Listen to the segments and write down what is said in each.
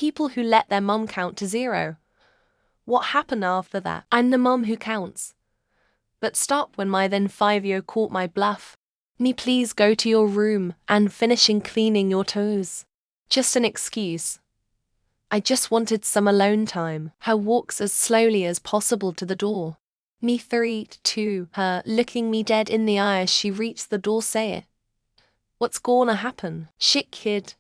People who let their mom count to 0. What happened after that? I'm the mom who counts. But stop when my then 5-year-old caught my bluff. Me please go to your room and finishing cleaning your toes. Just an excuse. I just wanted some alone time. Her walks as slowly as possible to the door. Me 3 to her, looking me dead in the eye as she reached the door, say it. What's gonna happen? Shit kid.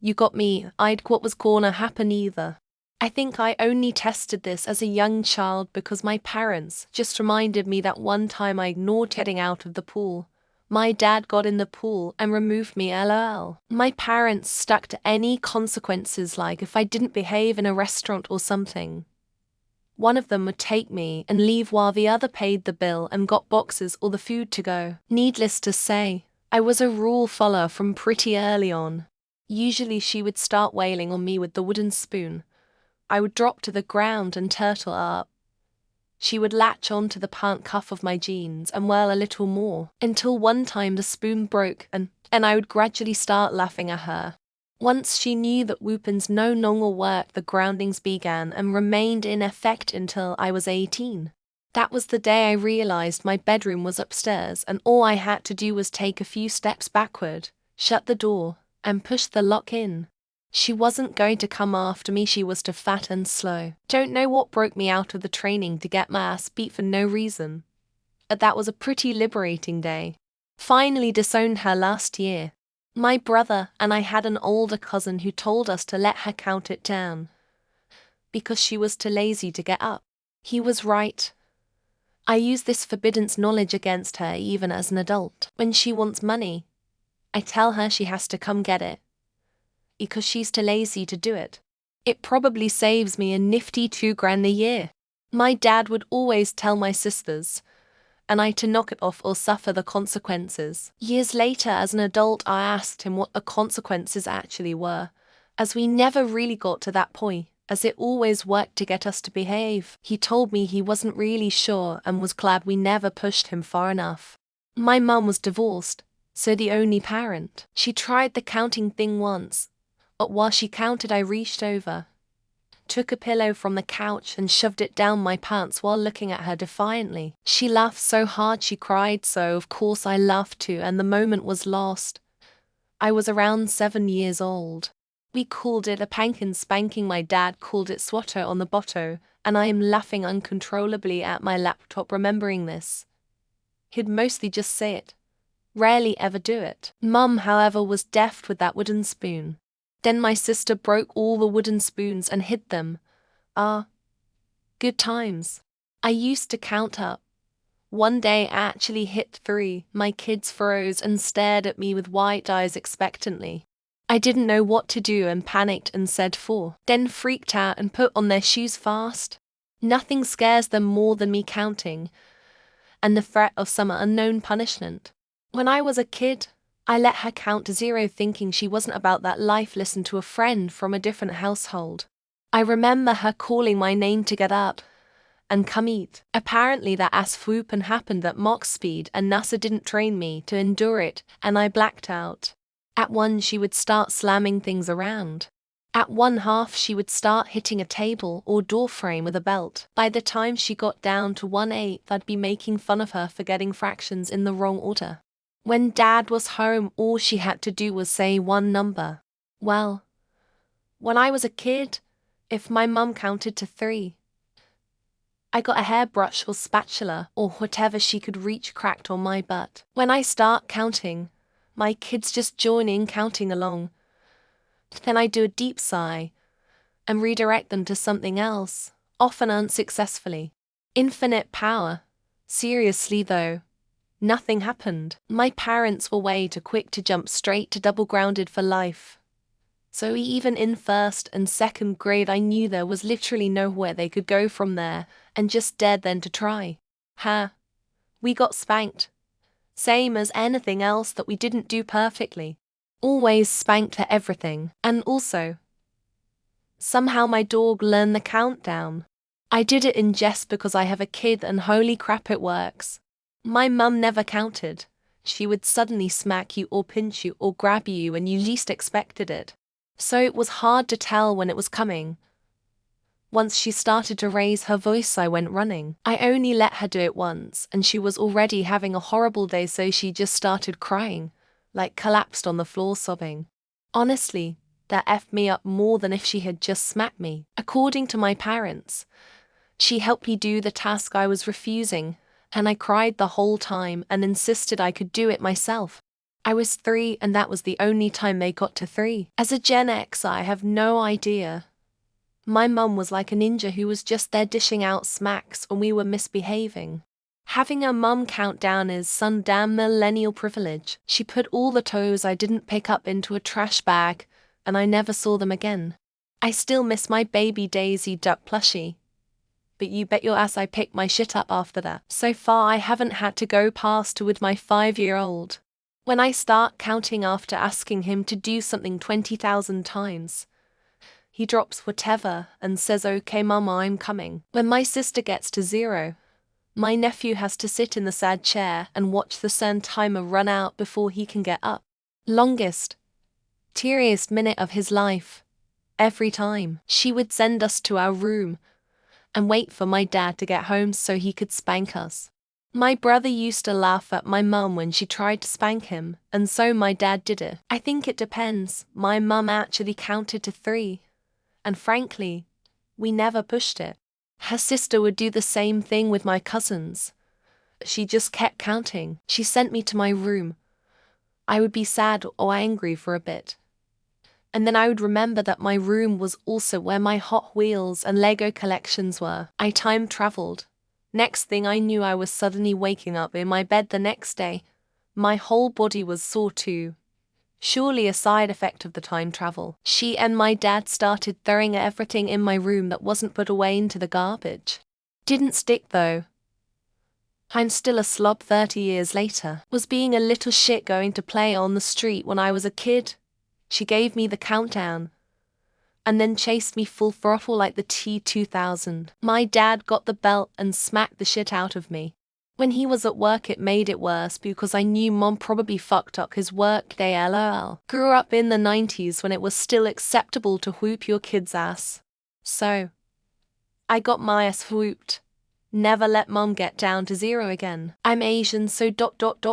You got me, I'd what was gonna happen either. I think I only tested this as a young child because my parents just reminded me that one time I ignored getting out of the pool. My dad got in the pool and removed me, lol. My parents stuck to any consequences, like if I didn't behave in a restaurant or something. One of them would take me and leave while the other paid the bill and got boxes or the food to go. Needless to say, I was a rule follower from pretty early on. Usually she would start wailing on me with the wooden spoon. I would drop to the ground and turtle up. She would latch onto the pant cuff of my jeans and wail a little more, until one time the spoon broke and I would gradually start laughing at her. Once she knew that whoopings no longer worked, the groundings began and remained in effect until I was 18. That was the day I realized my bedroom was upstairs and all I had to do was take a few steps backward, shut the door, and push the lock in. She wasn't going to come after me, she was too fat and slow. Don't know what broke me out of the training to get my ass beat for no reason. But that was a pretty liberating day. Finally disowned her last year. My brother and I had an older cousin who told us to let her count it down, because she was too lazy to get up. He was right. I use this forbidden knowledge against her even as an adult. When she wants money, I tell her she has to come get it, because she's too lazy to do it. It probably saves me a nifty $2,000 a year. My dad would always tell my sisters and I to knock it off or suffer the consequences. Years later, as an adult, I asked him what the consequences actually were, as we never really got to that point, as it always worked to get us to behave. He told me he wasn't really sure and was glad we never pushed him far enough. My mum was divorced, so the only parent. She tried the counting thing once, but while she counted I reached over, took a pillow from the couch and shoved it down my pants while looking at her defiantly. She laughed so hard she cried, so of course I laughed too, and the moment was lost. I was around 7 years old. We called it a pankin spanking, my dad called it swatter on the botto, and I am laughing uncontrollably at my laptop remembering this. He'd mostly just say it, rarely ever do it. Mum, however, was deft with that wooden spoon. Then my sister broke all the wooden spoons and hid them. Good times. I used to count up. One day I actually hit 3. My kids froze and stared at me with wide eyes expectantly. I didn't know what to do and panicked and said 4. Then freaked out and put on their shoes fast. Nothing scares them more than me counting and the threat of some unknown punishment. When I was a kid, I let her count to 0 thinking she wasn't about that life, listened to a friend from a different household. I remember her calling my name to get up and come eat. Apparently that ass whoopin' happened at Mach speed and NASA didn't train me to endure it and I blacked out. At 1 she would start slamming things around. At 1/2 she would start hitting a table or door frame with a belt. By the time she got down to 1/8 I'd be making fun of her for getting fractions in the wrong order. When Dad was home, all she had to do was say one number. Well, when I was a kid, if my mum counted to 3, I got a hairbrush or spatula or whatever she could reach cracked on my butt. When I start counting, my kids just join in counting along. Then I do a deep sigh and redirect them to something else, often unsuccessfully. Infinite power. Seriously though, nothing happened. My parents were way too quick to jump straight to double grounded for life. So even in 1st and 2nd grade I knew there was literally nowhere they could go from there, and just dared them to try. We got spanked. Same as anything else that we didn't do perfectly. Always spanked for everything. And also, somehow my dog learned the countdown. I did it in jest because I have a kid and holy crap it works. My mum never counted. She would suddenly smack you or pinch you or grab you when you least expected it. So it was hard to tell when it was coming. Once she started to raise her voice, I went running. I only let her do it once, and she was already having a horrible day, so she just started crying, like collapsed on the floor sobbing. Honestly, that effed me up more than if she had just smacked me. According to my parents, she helped me do the task I was refusing, and I cried the whole time and insisted I could do it myself. I was 3, and that was the only time they got to 3. As a Gen X, I have no idea. My mum was like a ninja who was just there dishing out smacks when we were misbehaving. Having a mum count down is some damn millennial privilege. She put all the toes I didn't pick up into a trash bag, and I never saw them again. I still miss my baby Daisy Duck plushie. But you bet your ass I picked my shit up after that. So far I haven't had to go past with my 5-year-old. When I start counting after asking him to do something 20,000 times, he drops whatever and says, "Okay, mama, I'm coming." When my sister gets to 0, my nephew has to sit in the sad chair and watch the sand timer run out before he can get up. Longest, teariest minute of his life. Every time, she would send us to our room and wait for my dad to get home so he could spank us. My brother used to laugh at my mum when she tried to spank him, and so my dad did it. I think it depends. My mum actually counted to 3. And frankly, we never pushed it. Her sister would do the same thing with my cousins. She just kept counting. She sent me to my room. I would be sad or angry for a bit. And then I would remember that my room was also where my Hot Wheels and Lego collections were. I time traveled. Next thing I knew, I was suddenly waking up in my bed the next day. My whole body was sore too. Surely a side effect of the time travel. She and my dad started throwing everything in my room that wasn't put away into the garbage. Didn't stick though. I'm still a slob 30 years later. Was being a little shit going to play on the street when I was a kid. She gave me the countdown, and then chased me full throttle like the T-2000. My dad got the belt and smacked the shit out of me. When he was at work, it made it worse because I knew mom probably fucked up his work day, lol. Grew up in the 90s when it was still acceptable to whoop your kid's ass. So, I got my ass whooped. Never let mum get down to 0 again. I'm Asian, so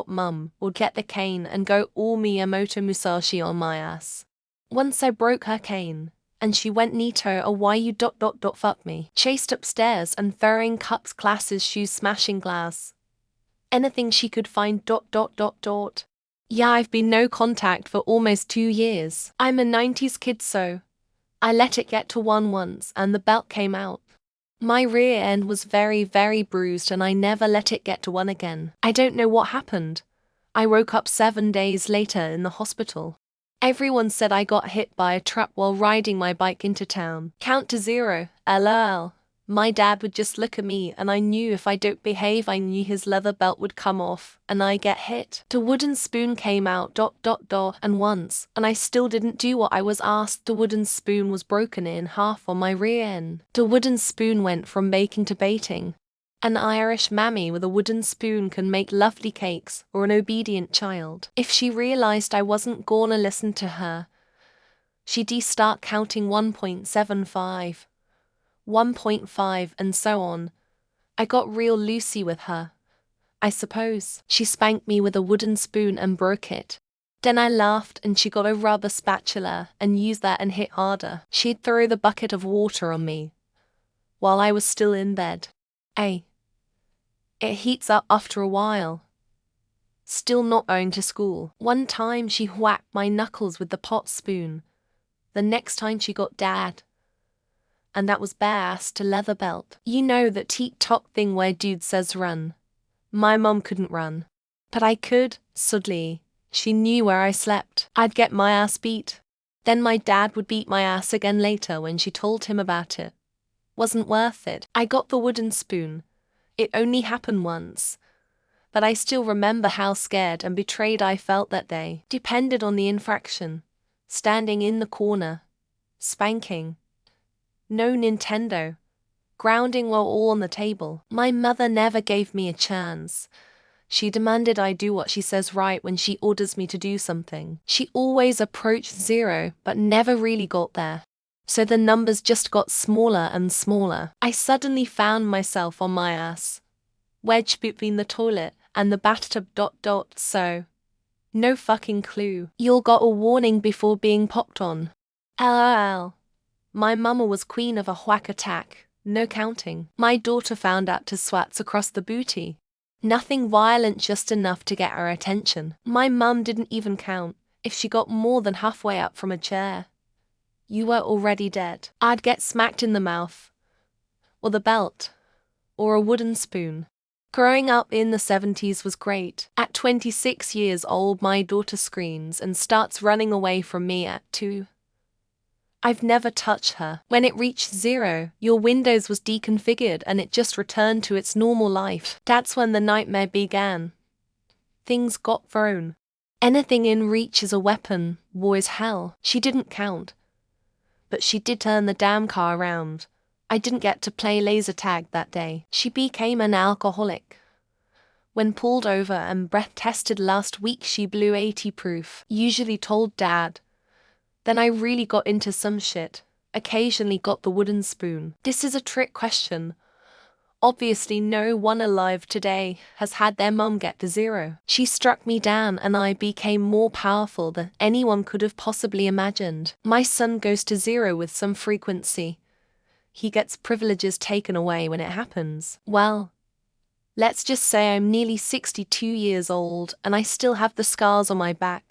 mum would get the cane and go all Miyamoto Musashi on my ass. Once I broke her cane, and she went Nito, "Oh, why you fuck me." Chased upstairs and throwing cups, glasses, shoes, smashing glass. Anything she could find. Yeah, I've been no contact for almost 2 years. I'm a 90s kid, so I let it get to 1 once and the belt came out. My rear end was very, very bruised and I never let it get to 1 again. I don't know what happened. I woke up 7 days later in the hospital. Everyone said I got hit by a truck while riding my bike into town. Count to 0, lol. My dad would just look at me and I knew if I don't behave, I knew his leather belt would come off and I get hit. The wooden spoon came out, and once, and I still didn't do what I was asked. The wooden spoon was broken in half on my rear end. The wooden spoon went from baking to baiting. An Irish mammy with a wooden spoon can make lovely cakes, or an obedient child. If she realized I wasn't gonna listen to her, she'd start counting 1.75, 1.5, and so on. I got real loosey with her, I suppose. She spanked me with a wooden spoon and broke it. Then I laughed and she got a rubber spatula and used that and hit harder. She'd throw the bucket of water on me while I was still in bed. It heats up after a while. Still not going to school. One time she whacked my knuckles with the pot spoon. The next time she got dad. And that was bare ass to leather belt. You know that TikTok thing where dude says run. My mum couldn't run. But I could, suddenly. She knew where I slept. I'd get my ass beat. Then my dad would beat my ass again later when she told him about it. Wasn't worth it. I got the wooden spoon. It only happened once. But I still remember how scared and betrayed I felt that day. Depended on the infraction. Standing in the corner. Spanking. No Nintendo. Grounding while all on the table. My mother never gave me a chance. She demanded I do what she says right when she orders me to do something. She always approached 0, but never really got there. So the numbers just got smaller and smaller. I suddenly found myself on my ass, wedged between the toilet and the bathtub. So, no fucking clue. You all got a warning before being popped on. LOL. My mama was queen of a whack attack, no counting. My daughter found out to swats across the booty. Nothing violent, just enough to get her attention. My mum didn't even count if she got more than halfway up from a chair. You were already dead. I'd get smacked in the mouth, or the belt, or a wooden spoon. Growing up in the 70s was great. At 26 years old, my daughter screams and starts running away from me at 2. I've never touched her. When it reached 0, your Windows was deconfigured and it just returned to its normal life. That's when the nightmare began. Things got thrown. Anything in reach is a weapon, war is hell. She didn't count, but she did turn the damn car around. I didn't get to play laser tag that day. She became an alcoholic. When pulled over and breath tested last week, she blew 80 proof. Usually told Dad. Then I really got into some shit. Occasionally got the wooden spoon. This is a trick question. Obviously no one alive today has had their mum get to 0. She struck me down and I became more powerful than anyone could have possibly imagined. My son goes to 0 with some frequency. He gets privileges taken away when it happens. Well, let's just say I'm nearly 62 years old and I still have the scars on my back.